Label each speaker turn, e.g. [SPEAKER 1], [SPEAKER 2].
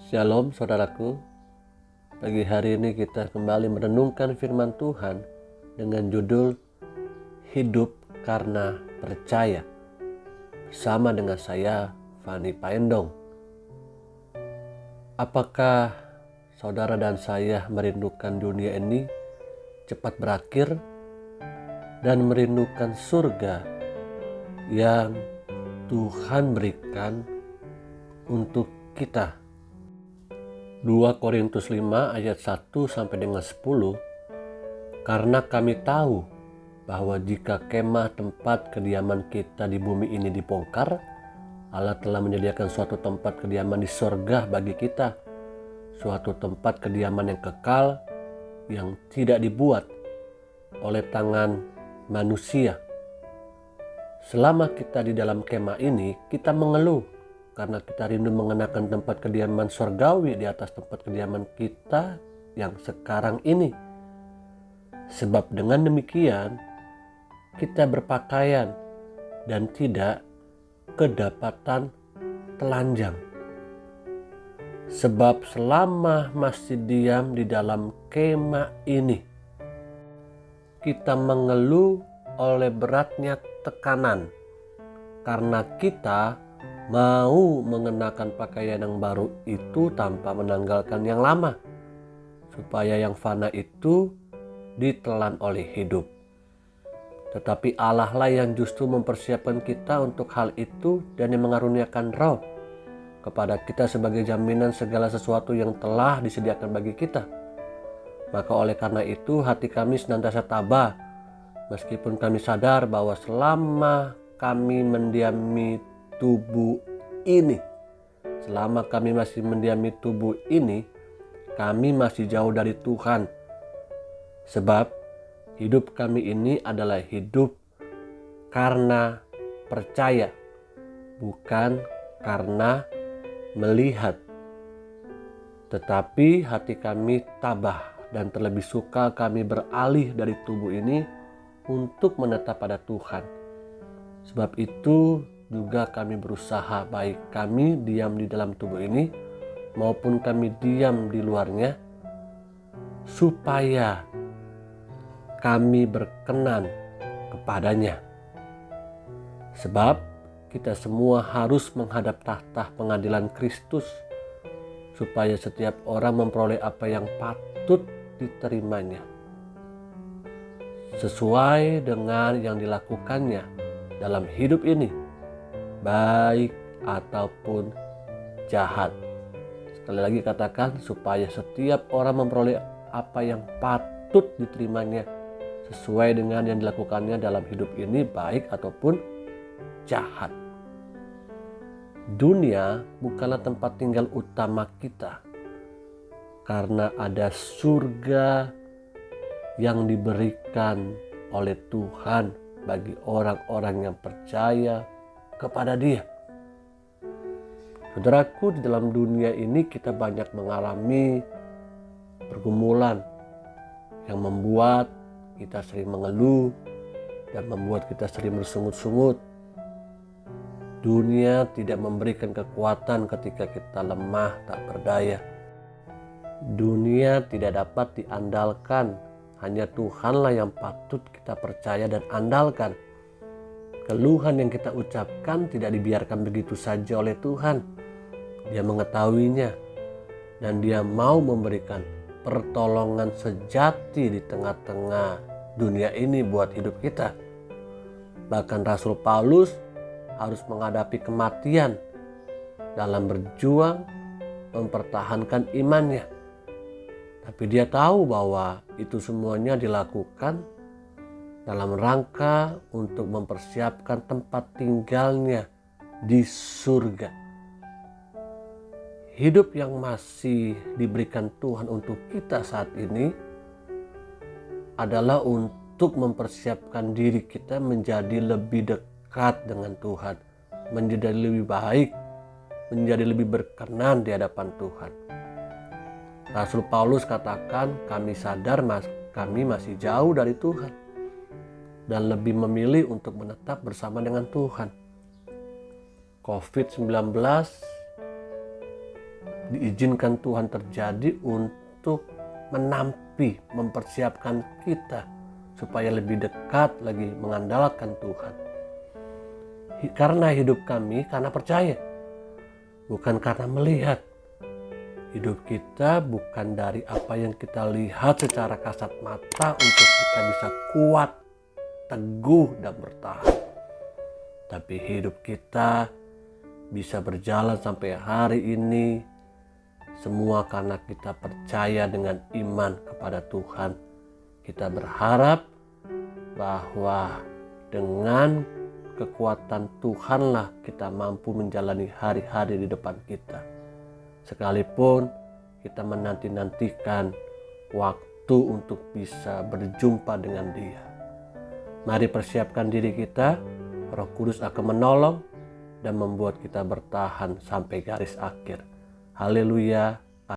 [SPEAKER 1] Shalom saudaraku, pagi hari ini kita kembali merenungkan firman Tuhan dengan judul Hidup Karena Percaya bersama dengan saya, Fani Paendong. Apakah saudara dan saya merindukan dunia ini cepat berakhir dan merindukan surga yang Tuhan berikan untuk kita? 2 Korintus 5 ayat 1 sampai dengan 10. Karena kami tahu bahwa jika kemah tempat kediaman kita di bumi ini dibongkar, Allah telah menyediakan suatu tempat kediaman di sorga bagi kita, suatu tempat kediaman yang kekal, yang tidak dibuat oleh tangan manusia. Selama kita di dalam kemah ini, kita mengeluh karena kita rindu mengenakan tempat kediaman sorgawi di atas tempat kediaman kita yang sekarang ini. Sebab dengan demikian kita berpakaian dan tidak kedapatan telanjang. Sebab selama masih diam di dalam kemah ini, kita mengeluh oleh beratnya tekanan karena kita mau mengenakan pakaian yang baru itu tanpa menanggalkan yang lama, supaya yang fana itu ditelan oleh hidup. Tetapi Allah lah yang justru mempersiapkan kita untuk hal itu dan yang mengaruniakan Roh kepada kita sebagai jaminan segala sesuatu yang telah disediakan bagi kita. Maka oleh karena itu hati kami senantiasa tabah, meskipun kami sadar bahwa selama kami mendiami tubuh ini, selama kami masih mendiami tubuh ini, kami masih jauh dari Tuhan. Sebab hidup kami ini adalah hidup karena percaya, bukan karena melihat. Tetapi hati kami tabah dan terlebih suka kami beralih dari tubuh ini untuk menetap pada Tuhan. Sebab itu juga kami berusaha, baik kami diam di dalam tubuh ini maupun kami diam di luarnya, supaya kami berkenan kepadanya. Sebab kita semua harus menghadap tahta pengadilan Kristus, supaya setiap orang memperoleh apa yang patut diterimanya, sesuai dengan yang dilakukannya dalam hidup ini, baik ataupun jahat. Sekali lagi katakan, supaya setiap orang memperoleh apa yang patut diterimanya sesuai dengan yang dilakukannya dalam hidup ini, baik ataupun jahat. Dunia bukanlah tempat tinggal utama kita, karena ada surga yang diberikan oleh Tuhan bagi orang-orang yang percaya kepada Dia. Saudaraku, di dalam dunia ini kita banyak mengalami pergumulan yang membuat kita sering mengeluh dan membuat kita sering bersungut-sungut. Dunia tidak memberikan kekuatan ketika kita lemah tak berdaya. Dunia tidak dapat diandalkan, hanya Tuhanlah yang patut kita percaya dan andalkan. Keluhan yang kita ucapkan tidak dibiarkan begitu saja oleh Tuhan. Dia mengetahuinya dan Dia mau memberikan pertolongan sejati di tengah-tengah dunia ini buat hidup kita. Bahkan Rasul Paulus harus menghadapi kematian dalam berjuang mempertahankan imannya. Tapi dia tahu bahwa itu semuanya dilakukan dalam rangka untuk mempersiapkan tempat tinggalnya di surga. Hidup yang masih diberikan Tuhan untuk kita saat ini adalah untuk mempersiapkan diri kita menjadi lebih dekat dengan Tuhan, menjadi lebih baik, menjadi lebih berkenan di hadapan Tuhan. Rasul Paulus katakan, kami sadar kami masih jauh dari Tuhan dan lebih memilih untuk menetap bersama dengan Tuhan. COVID-19 diizinkan Tuhan terjadi untuk menampi, mempersiapkan kita supaya lebih dekat lagi mengandalkan Tuhan. Karena hidup kami karena percaya, bukan karena melihat. Hidup kita bukan dari apa yang kita lihat secara kasat mata untuk kita bisa kuat, teguh, dan bertahan. Tapi hidup kita bisa berjalan sampai hari ini semua karena kita percaya dengan iman kepada Tuhan. Kita berharap bahwa dengan kekuatan Tuhanlah kita mampu menjalani hari-hari di depan kita. Sekalipun kita menanti-nantikan waktu untuk bisa berjumpa dengan Dia. Mari persiapkan diri kita, Roh Kudus akan menolong dan membuat kita bertahan sampai garis akhir. Haleluya,